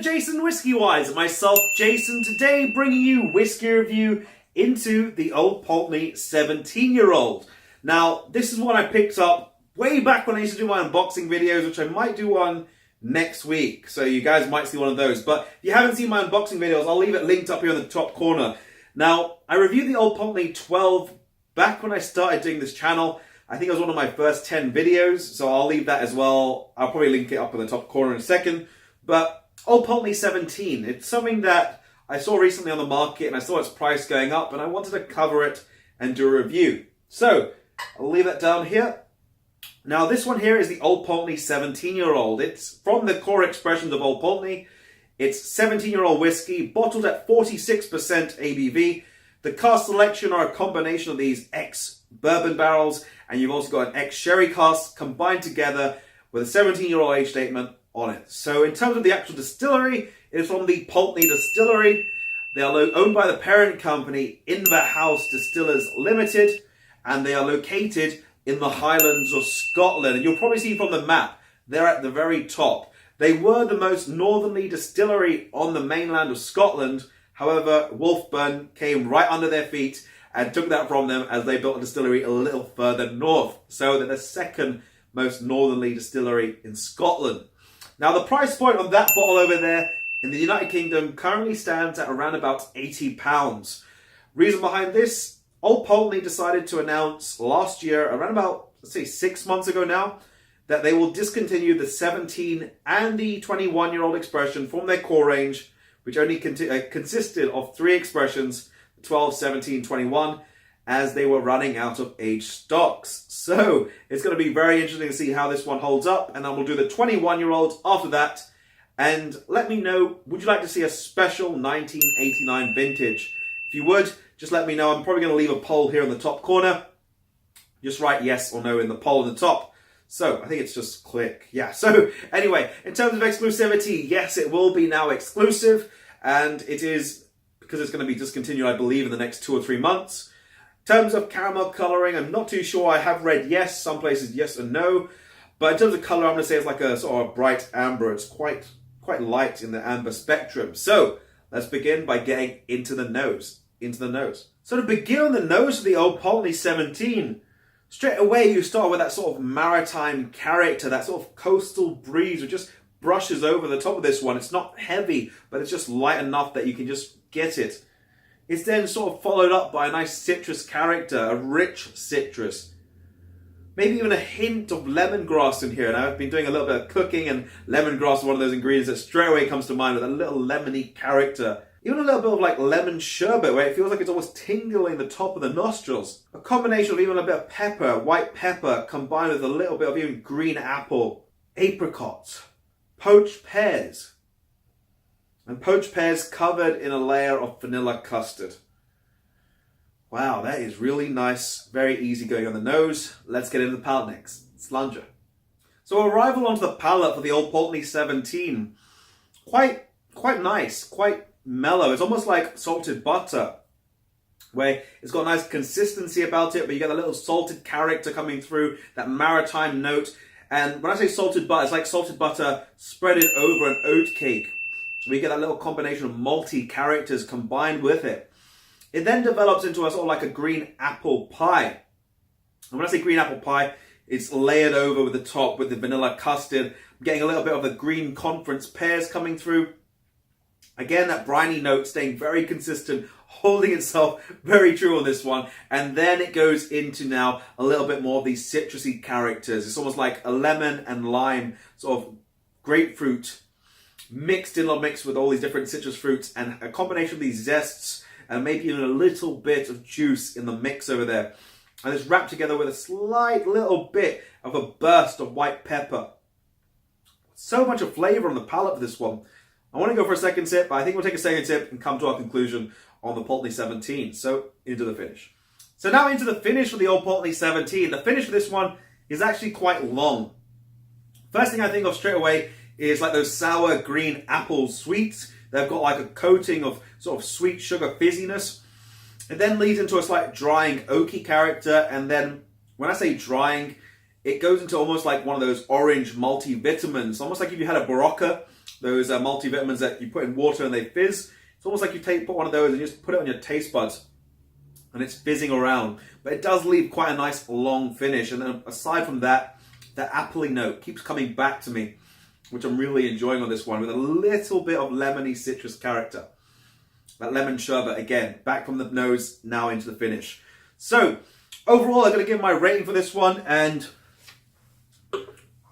Jason WhiskyWise and myself, Jason, today bringing you whiskey review into the Old Pulteney 17-year-old. Now, this is one I picked up way back when I used to do my unboxing videos, which I might do one next week. So you guys might see one of those. But if you haven't seen my unboxing videos, I'll leave it linked up here in the top corner. Now, I reviewed the Old Pulteney 12 back when I started doing this channel. I think it was one of my first 10 videos, so I'll leave that as well. I'll probably link it up in the top corner in a second. But Old Pulteney 17, it's something that I saw recently on the market and I saw its price going up and I wanted to cover it and do a review. So, I'll leave that down here. Now this one here is the Old Pulteney 17-year-old. It's from the core expressions of Old Pulteney. It's 17-year-old whiskey, bottled at 46% ABV. The cask selection are a combination of these ex-bourbon barrels, and you've also got an ex-sherry cask combined together with a 17-year-old age statement on it. So in terms of the actual distillery, it is from the Pulteney Distillery. They are owned by the parent company, Inverhouse Distillers Limited, and they are located in the Highlands of Scotland. And you'll probably see from the map, they're at the very top. They were the most northerly distillery on the mainland of Scotland. However, Wolfburn came right under their feet and took that from them as they built a distillery a little further north. So they're the second most northerly distillery in Scotland. Now the price point on that bottle over there in the United Kingdom currently stands at around about £80. Reason behind this, Old Pulteney decided to announce last year, around about, let's say 6 months ago now, that they will discontinue the 17 and the 21-year-old expression from their core range, which only consisted of 3 expressions, 12, 17, 21, as they were running out of aged stocks. So it's going to be very interesting to see how this one holds up, and then we'll do the 21-year-olds after that. And let me know, would you like to see a special 1989 vintage? If you would, just let me know. I'm probably going to leave a poll here in the top corner. Just write yes or no in the poll in the top. So I think it's just click. Yeah, so anyway, in terms of exclusivity, yes, it will be now exclusive, and it is because it's going to be discontinued, I believe, in the next 2 or 3 months. In terms of caramel colouring, I'm not too sure. I have read yes, some places yes and no. But in terms of colour, I'm going to say it's like a sort of bright amber. It's quite light in the amber spectrum. So let's begin by getting into the nose. So to begin on the nose of the Old Pulteney 17, straight away you start with that sort of maritime character, that sort of coastal breeze which just brushes over the top of this one. It's not heavy, but it's just light enough that you can just get it. It's then sort of followed up by a nice citrus character, a rich citrus. Maybe even a hint of lemongrass in here. And I've been doing a little bit of cooking, and lemongrass is one of those ingredients that straight away comes to mind with a little lemony character. Even a little bit of like lemon sherbet, where it feels like it's almost tingling the top of the nostrils. A combination of even a bit of pepper, white pepper, combined with a little bit of even green apple, apricots, poached pears. And poached pears covered in a layer of vanilla custard. Wow, that is really nice. Very easy going on the nose. Let's get into the palate next. Slanger. So arrival onto the palate for the Old Pulteney 17. Quite nice, quite mellow. It's almost like salted butter, where it's got a nice consistency about it, but you get a little salted character coming through, that maritime note. And when I say salted butter, it's like salted butter spreaded over an oat cake. So we get that little combination of malty characters combined with it. It then develops into a sort of like a green apple pie. And when I say green apple pie, it's layered over with the top with the vanilla custard. I'm getting a little bit of the green conference pears coming through. Again, that briny note staying very consistent, holding itself very true on this one. And then it goes into now a little bit more of these citrusy characters. It's almost like a lemon and lime, sort of grapefruit, mixed with all these different citrus fruits, and a combination of these zests and maybe even a little bit of juice in the mix over there. And it's wrapped together with a slight little bit of a burst of white pepper. So much of flavour on the palate for this one. I want to go for a second sip, but I think we'll take a second sip and come to our conclusion on the Pulteney 17. So, into the finish. So now into the finish for the Old Pulteney 17. The finish for this one is actually quite long. First thing I think of straight away is like those sour green apple sweets. They've got like a coating of sort of sweet sugar fizziness. It then leads into a slight drying oaky character, and then when I say drying, it goes into almost like one of those orange multivitamins, almost like if you had a Barocca those multivitamins that you put in water and they fizz. It's almost like you put one of those and you just put it on your taste buds and it's fizzing around. But it does leave quite a nice long finish. And then aside from that, the appley note keeps coming back to me, which I'm really enjoying on this one, with a little bit of lemony citrus character. That lemon sherbet, again, back from the nose, now into the finish. So, overall, I'm going to give my rating for this one, and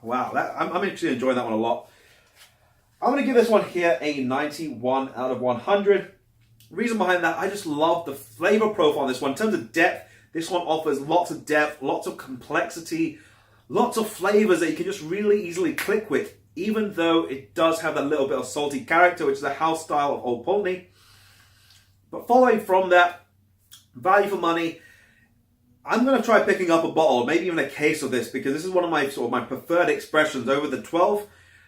wow, I'm actually enjoying that one a lot. I'm going to give this one here a 91 out of 100. Reason behind that, I just love the flavor profile on this one. In terms of depth, this one offers lots of depth, lots of complexity, lots of flavors that you can just really easily click with, even though it does have that little bit of salty character, which is a house style of Old Pulteney. But following from that, value for money, I'm going to try picking up a bottle, or maybe even a case of this, because this is one of my my preferred expressions. Over the 12,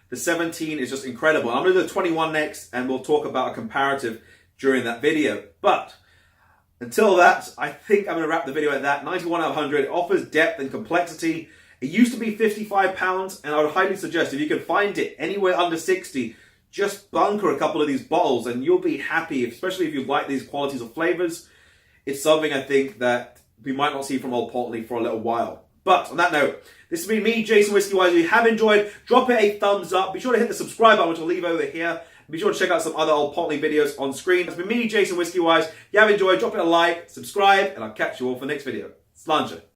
the 17 is just incredible. I'm going to do the 21 next, and we'll talk about a comparative during that video. But until that, I think I'm going to wrap the video at that. 91 out of 100. It offers depth and complexity. It used to be £55, and I would highly suggest if you can find it anywhere under 60, just bunker a couple of these bottles and you'll be happy, especially if you like these qualities of flavors. It's something I think that we might not see from Old Pulteney for a little while. But on that note, this has been me, Jason WhiskyWise. If you have enjoyed, drop it a thumbs up. Be sure to hit the subscribe button, which I'll leave over here. Be sure to check out some other Old Pulteney videos on screen. It's been me, Jason WhiskyWise. If you have enjoyed, drop it a like, subscribe, and I'll catch you all for the next video. Sláinte.